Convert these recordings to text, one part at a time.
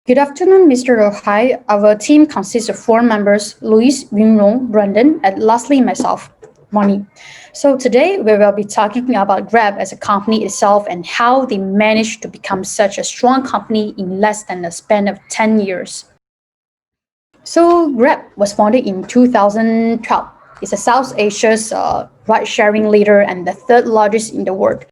Good afternoon, Mr. Rohai. Our team consists of four members: Luis, Yunrong, Brendan, and lastly myself, Moni. So today we will be talking about Grab as a company itself and how they managed to become such a strong company in less than a span of 10 years. So Grab was founded in 2012. It's a South Asia's ride-sharing leader and the third largest in the world.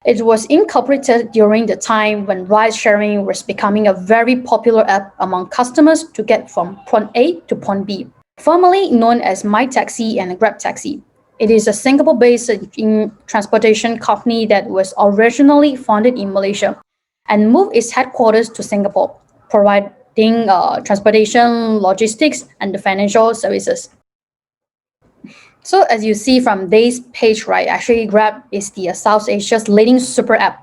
It was incorporated during the time when ride-sharing was becoming a very popular app among customers to get from point A to point B, formerly known as My Taxi and Grab Taxi. It is a Singapore-based transportation company that was originally founded in Malaysia and moved its headquarters to Singapore, providing transportation, logistics, and the financial services. So as you see from this page, right, actually Grab is the South Asia's leading super app.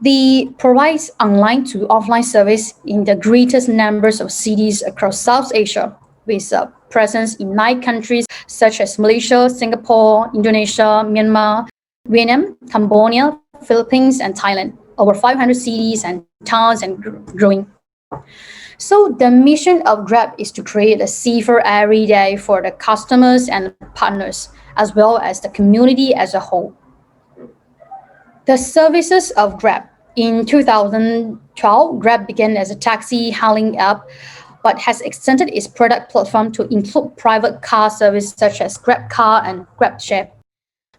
They provides online to offline service in the greatest numbers of cities across South Asia, with a presence in 9 countries such as Malaysia, Singapore, Indonesia, Myanmar, Vietnam, Cambodia, Philippines, and Thailand. Over 500 cities and towns and growing. So the mission of Grab is to create a safer every day for the customers and partners, as well as the community as a whole. The services of Grab. In 2012, Grab began as a taxi hailing app, but has extended its product platform to include private car service such as Grab Car and Grab Share.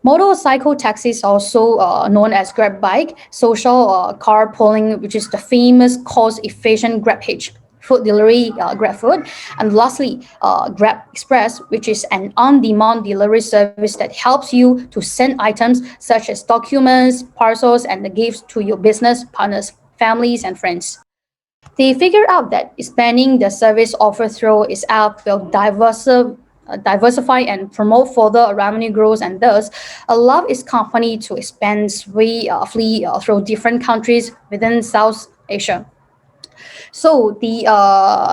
Motorcycle taxis, also known as Grab Bike, social carpooling, which is the famous cost-efficient Grab Hitch, food delivery, Grab Food, and lastly, Grab Express, which is an on-demand delivery service that helps you to send items such as documents, parcels, and the gifts to your business partners, families, and friends. They figured out that expanding the service offered through its app will diversify and promote further revenue growth and thus allow its company to expand swiftly through different countries within South Asia. So the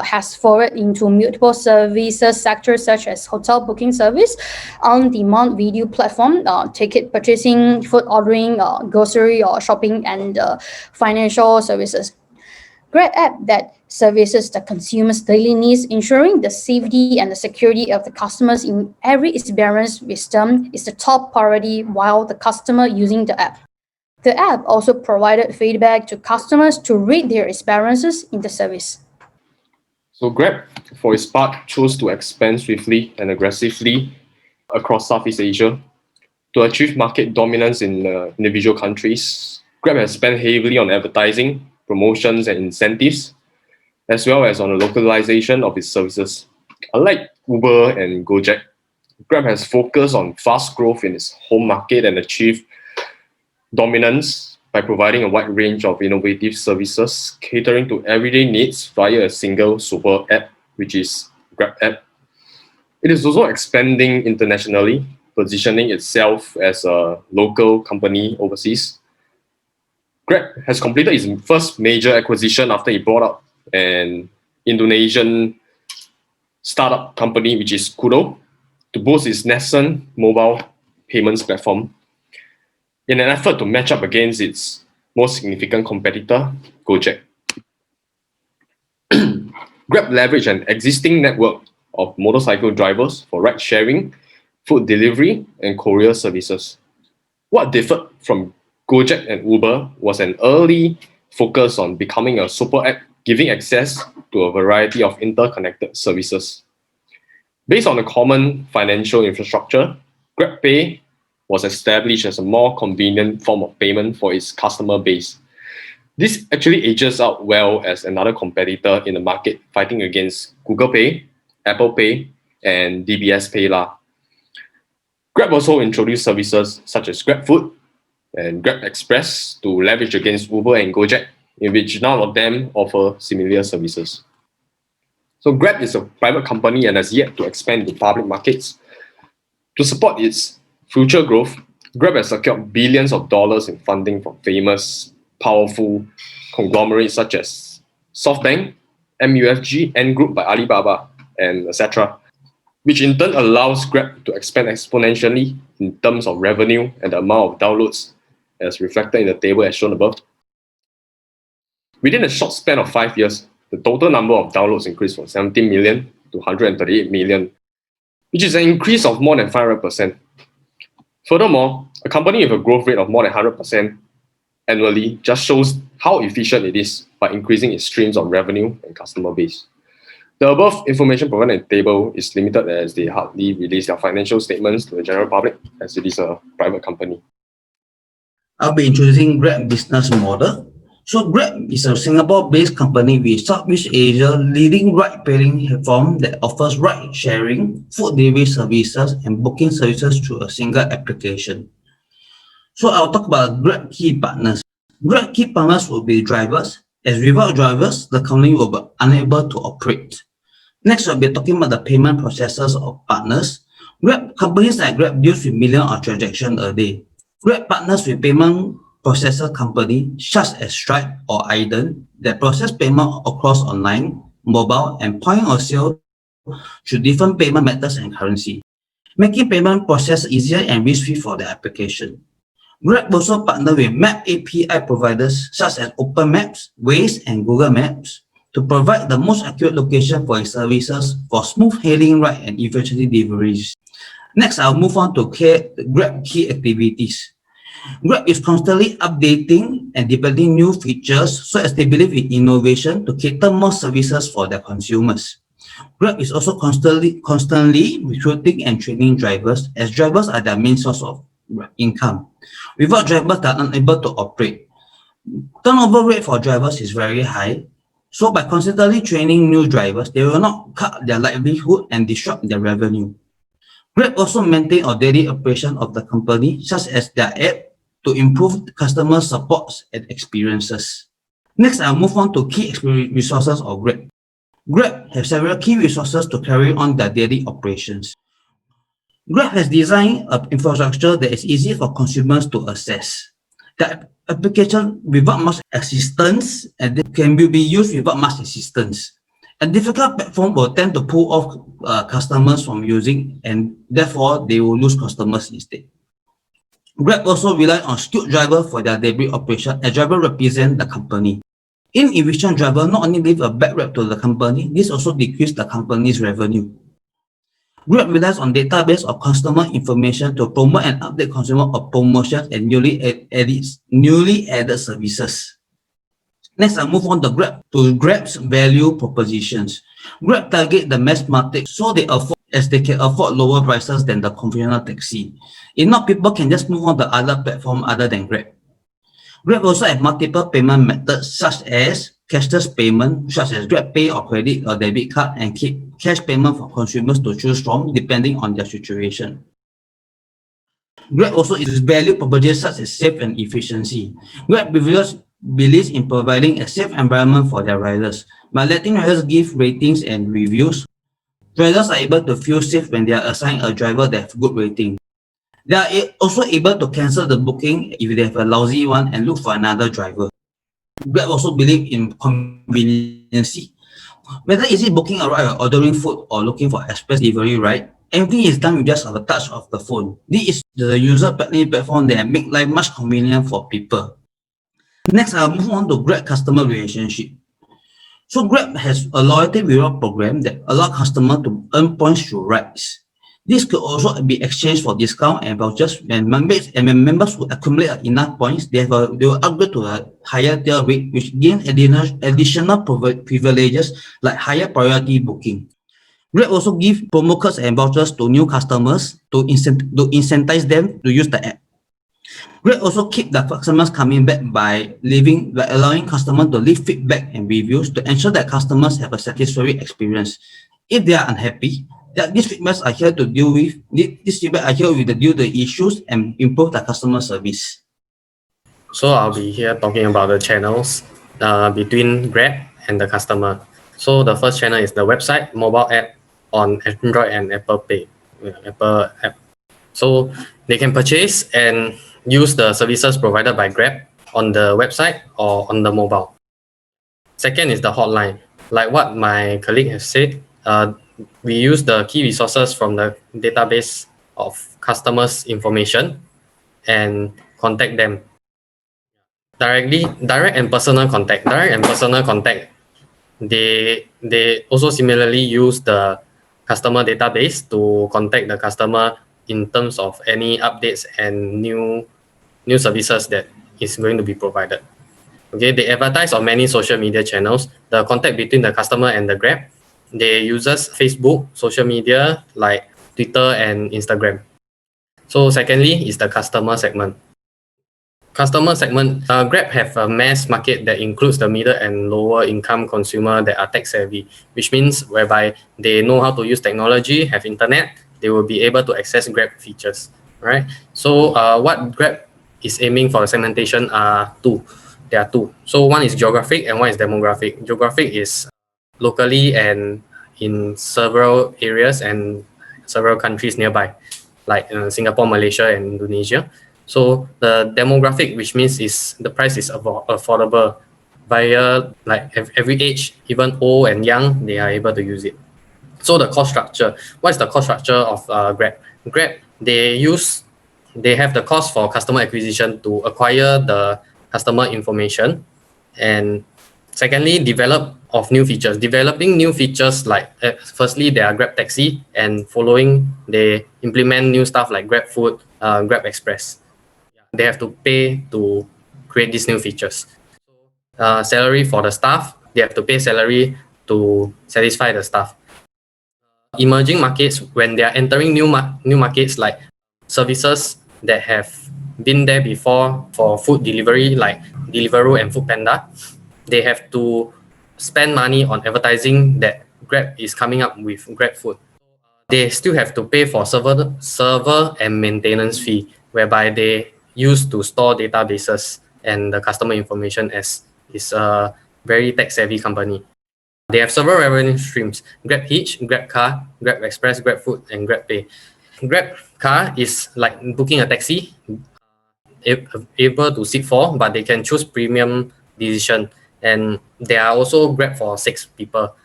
has forward into multiple services sectors such as hotel booking service, on-demand video platform, ticket purchasing, food ordering, grocery or shopping, and financial services. Great app that services the consumer's daily needs, ensuring the safety and the security of the customers in every experience with them is the top priority while the customer using the app. The app also provided feedback to customers to rate their experiences in the service. So Grab, for its part, chose to expand swiftly and aggressively across Southeast Asia. To achieve market dominance in individual countries, Grab has spent heavily on advertising, promotions, and incentives, as well as on the localization of its services. Unlike Uber and Gojek, Grab has focused on fast growth in its home market and achieved dominance by providing a wide range of innovative services catering to everyday needs via a single super app, which is Grab app. It is also expanding internationally, positioning itself as a local company overseas. Grab has completed its first major acquisition after it bought up an Indonesian startup company, which is Kudo, to boost its nascent mobile payments platform. In an effort to match up against its most significant competitor, Gojek. Grab leveraged an existing network of motorcycle drivers for ride sharing, food delivery, and courier services. What differed from Gojek and Uber was an early focus on becoming a super app, giving access to a variety of interconnected services. Based on a common financial infrastructure, GrabPay was established as a more convenient form of payment for its customer base. This actually ages out well as another competitor in the market fighting against Google Pay, Apple Pay, and DBS PayLah. Grab also introduced services such as Grab Food and Grab Express to leverage against Uber and Gojek, in which none of them offer similar services. So Grab is a private company and has yet to expand into public markets. To support its future growth, Grab has secured billions of dollars in funding from famous, powerful conglomerates such as SoftBank, MUFG, Ant Group by Alibaba, and etc., which in turn allows Grab to expand exponentially in terms of revenue and the amount of downloads as reflected in the table as shown above. Within a short span of 5 years, The total number of downloads increased from 17 million to 138 million, which is an increase of more than 500%. Furthermore, a company with a growth rate of more than 100% annually just shows how efficient it is by increasing its streams of revenue and customer base. The above information provided in the table is limited as they hardly release their financial statements to the general public as it is a private company. I'll be introducing Grab business model. So Grab is a Singapore-based company with Southeast Asia leading ride-hailing platform that offers ride-sharing, food delivery services, and booking services through a single application. So I'll talk about Grab key partners. Grab key partners will be drivers, as without drivers, the company will be unable to operate. Next, we'll be talking about the payment processors of partners. Grab companies like Grab deals with millions of transactions a day. Grab partners with payment processor companies such as Stripe or Aiden that process payment across online, mobile, and point of sale through different payment methods and currency, making payment process easier and risk-free for the application. Grab also partner with map API providers such as Open Maps, Waze, and Google Maps to provide the most accurate location for its services for smooth hailing ride and eventually deliveries. Next, I'll move on to Grab key activities. Grab is constantly updating and developing new features so as they believe in innovation to cater more services for their consumers. Grab is also constantly recruiting and training drivers, as drivers are their main source of income. Without drivers, they are unable to operate. Turnover rate for drivers is very high, so by constantly training new drivers, they will not cut their livelihood and disrupt their revenue. Grab also maintain a daily operation of the company, such as their app, to improve customer support and experiences. Next, I'll move on to key resources of Grab. Grab has several key resources to carry on their daily operations. Grab has designed an infrastructure that is easy for consumers to access. The application without much assistance and can be used without much assistance. A difficult platform will tend to pull off customers from using, and therefore they will lose customers instead. Grab also rely on skilled drivers for their daily operation, as drivers represent the company. Inefficient drivers not only leave a bad rep to the company, this also decreases the company's revenue. Grab relies on database of customer information to promote and update consumer of promotions and newly added services. Next, I'll move on to Grab's value propositions. Grab target the mass market so they can afford lower prices than the conventional taxi. If not, people can just move on to other platform other than Grab. Grab also have multiple payment methods such as cashless payment, such as Grab Pay or credit or debit card, and keep cash payment for consumers to choose from depending on their situation. Grab also is value propositions such as safe and efficiency. Grab believes in providing a safe environment for their riders. By letting riders give ratings and reviews, riders are able to feel safe when they are assigned a driver that has good rating. They are also able to cancel the booking if they have a lousy one and look for another driver. Grab also believe in convenience. Whether is it booking a ride or ordering food or looking for express delivery ride, everything is done with just a touch of the phone. This is the user-friendly platform that make life much convenient for people. Next, I'll move on to Grab customer relationship. So Grab has a loyalty reward program that allows customers to earn points through rides. This could also be exchanged for discount and vouchers when members who accumulate enough points, they will upgrade to a higher tier rate, which gain additional privileges like higher priority booking. Grab also give promo codes and vouchers to new customers to incentivize them to use the app. Grab also keep the customers coming back by allowing customers to leave feedback and reviews to ensure that customers have a satisfactory experience. If they are unhappy, these feedbacks are here to deal with. These feedback are here to deal with the issues and improve the customer service. So I'll be here talking about the channels between Grab and the customer. So the first channel is the website, mobile app on Android and Apple Pay, Apple app. So they can purchase and use the services provided by Grab on the website or on the mobile. Second is the hotline. Like what my colleague has said, we use the key resources from the database of customers' information and contact them. Direct and personal contact They also similarly use the customer database to contact the customer in terms of any updates and new services that is going to be provided. Okay, they advertise on many social media channels. The contact between the customer and the Grab, they uses Facebook, social media like Twitter and Instagram. So secondly is the customer segment. Grab have a mass market that includes the middle and lower income consumer that are tech savvy, which means whereby they know how to use technology, have internet, they will be able to access Grab features, right? So what Grab is aiming for the segmentation are two. There are two. So one is geographic and one is demographic. Geographic is locally and in several areas and several countries nearby, like Singapore, Malaysia, and Indonesia. So the demographic, which means is the price is affordable via like every age, even old and young, they are able to use it. So the cost structure, what is the cost structure of Grab? Grab, they have the cost for customer acquisition to acquire the customer information, and secondly, developing new features like firstly there are Grab Taxi, and following they implement new stuff like Grab Food, Grab Express. They have to pay to create these new features. Salary for the staff, they have to pay salary to satisfy the staff. Emerging markets, when they are entering new markets like services that have been there before for food delivery like Deliveroo and Foodpanda, they have to spend money on advertising that Grab is coming up with Grab Food. They still have to pay for server and maintenance fee, whereby they use to store databases and the customer information, as is a very tech savvy company. They have several revenue streams: Grab Hitch, Grab Car, Grab Express, Grab Food, and Grab Pay. Grab Car is like booking a taxi, able to sit for, but they can choose premium decision. And there are also Grab for 6 people.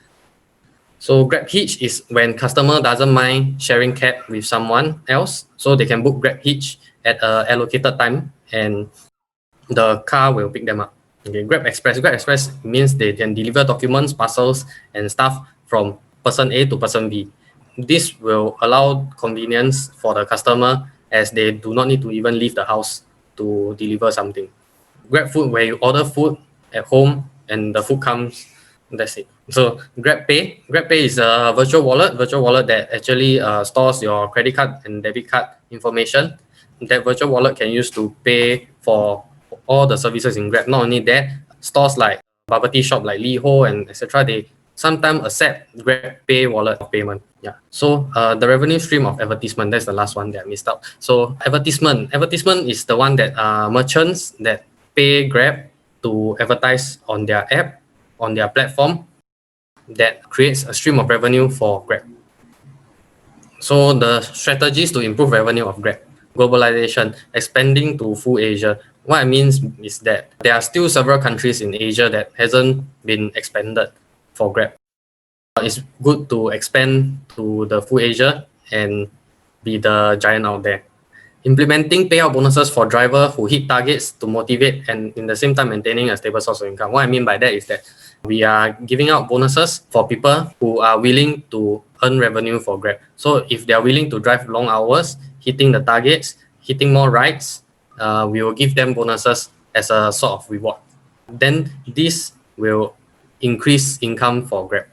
So Grab Hitch is when customer doesn't mind sharing cab with someone else, so they can book Grab Hitch at a allocated time, and the car will pick them up. Okay, Grab Express means they can deliver documents, parcels, and stuff from person A to person B. This will allow convenience for the customer, as they do not need to even leave the house to deliver something. Grab Food, where you order food at home and the food comes, that's it. So Grab Pay is a virtual wallet that actually stores your credit card and debit card information. That virtual wallet can use to pay for all the services in Grab. Not only that, stores like bubble tea shop like Liho and etc., they sometimes accept Grab Pay wallet of payment. Yeah. So the revenue stream of advertisement, that's the last one that I missed out. So advertisement is the one that merchants that pay Grab to advertise on their app, on their platform, that creates a stream of revenue for Grab. So the strategies to improve revenue of Grab: globalization, expanding to full Asia. What I mean is that there are still several countries in Asia that hasn't been expanded for Grab. It's good to expand to the full Asia and be the giant out there. Implementing payout bonuses for drivers who hit targets to motivate, and in the same time maintaining a stable source of income. What I mean by that is that we are giving out bonuses for people who are willing to earn revenue for Grab. So if they are willing to drive long hours, hitting the targets, hitting more rides, we will give them bonuses as a sort of reward. Then this will increase income for Grab.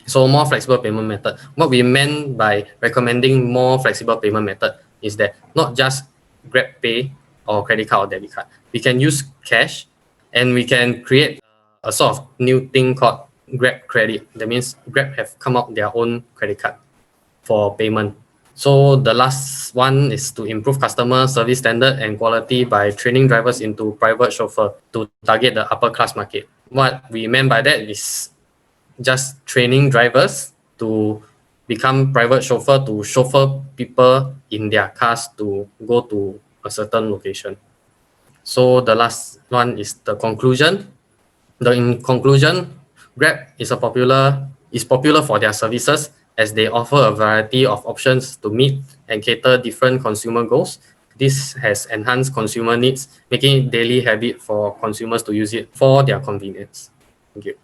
So more flexible payment method. What we meant by recommending more flexible payment method is that not just Grab Pay or credit card or debit card. We can use cash, and we can create a sort of new thing called Grab Credit. That means Grab have come up their own credit card for payment. So the last one is to improve customer service standard and quality by training drivers into private chauffeur to target the upper class market. What we meant by that is just training drivers to become private chauffeur to chauffeur people in their cars to go to a certain location. So the last one is the conclusion. In conclusion, Grab is popular for their services, as they offer a variety of options to meet and cater different consumer goals. This has enhanced consumer needs, making it daily habit for consumers to use it for their convenience. Thank you.